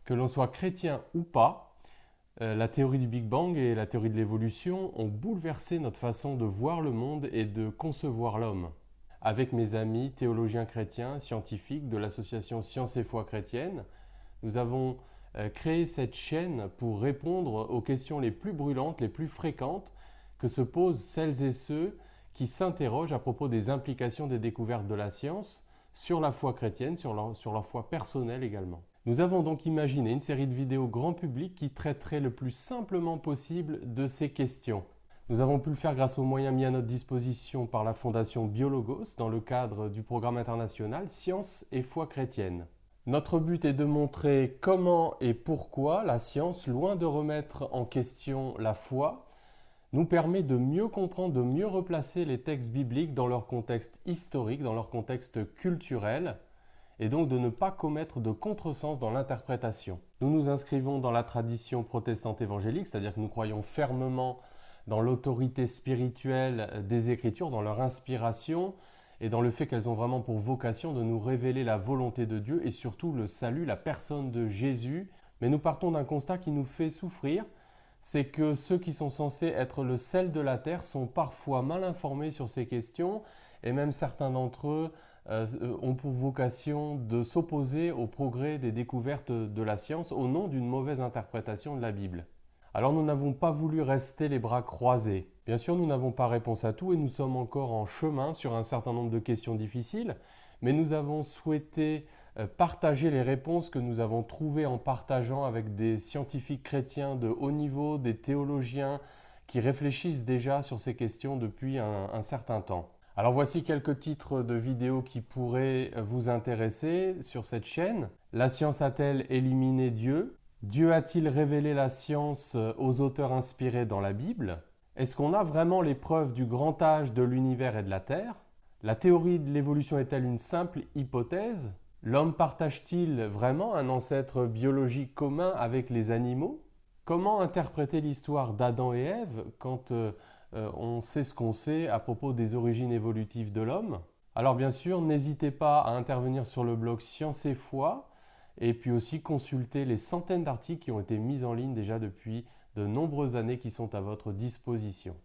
Que l'on soit chrétien ou pas, la théorie du Big Bang et la théorie de l'évolution ont bouleversé notre façon de voir le monde et de concevoir l'homme. Avec mes amis théologiens chrétiens, scientifiques de l'association Science et Foi chrétienne, nous avons créé cette chaîne pour répondre aux questions les plus brûlantes, les plus fréquentes que se posent celles et ceux qui s'interrogent à propos des implications des découvertes de la science sur la foi chrétienne, sur leur foi personnelle également. Nous avons donc imaginé une série de vidéos grand public qui traiterait le plus simplement possible de ces questions. Nous avons pu le faire grâce aux moyens mis à notre disposition par la Fondation Biologos dans le cadre du programme international Science et foi chrétienne. Notre but est de montrer comment et pourquoi la science, loin de remettre en question la foi, nous permet de mieux comprendre, de mieux replacer les textes bibliques dans leur contexte historique, dans leur contexte culturel, et donc de ne pas commettre de contresens dans l'interprétation. Nous nous inscrivons dans la tradition protestante évangélique, c'est-à-dire que nous croyons fermement dans l'autorité spirituelle des Écritures, dans leur inspiration, et dans le fait qu'elles ont vraiment pour vocation de nous révéler la volonté de Dieu et surtout le salut, la personne de Jésus. Mais nous partons d'un constat qui nous fait souffrir, c'est que ceux qui sont censés être le sel de la terre sont parfois mal informés sur ces questions et même certains d'entre eux ont pour vocation de s'opposer au progrès des découvertes de la science au nom d'une mauvaise interprétation de la Bible. Alors nous n'avons pas voulu rester les bras croisés. Bien sûr, nous n'avons pas réponse à tout et nous sommes encore en chemin sur un certain nombre de questions difficiles, mais nous avons souhaité partager les réponses que nous avons trouvées en partageant avec des scientifiques chrétiens de haut niveau, des théologiens qui réfléchissent déjà sur ces questions depuis un certain temps. Alors voici quelques titres de vidéos qui pourraient vous intéresser sur cette chaîne. La science a-t-elle éliminé Dieu ? Dieu a-t-il révélé la science aux auteurs inspirés dans la Bible ? Est-ce qu'on a vraiment les preuves du grand âge de l'univers et de la Terre ? La théorie de l'évolution est-elle une simple hypothèse ? L'homme partage-t-il vraiment un ancêtre biologique commun avec les animaux ? Comment interpréter l'histoire d'Adam et Ève quand on sait ce qu'on sait à propos des origines évolutives de l'homme ? Alors bien sûr, n'hésitez pas à intervenir sur le blog Science et Foi et puis aussi consulter les centaines d'articles qui ont été mis en ligne déjà depuis de nombreuses années qui sont à votre disposition.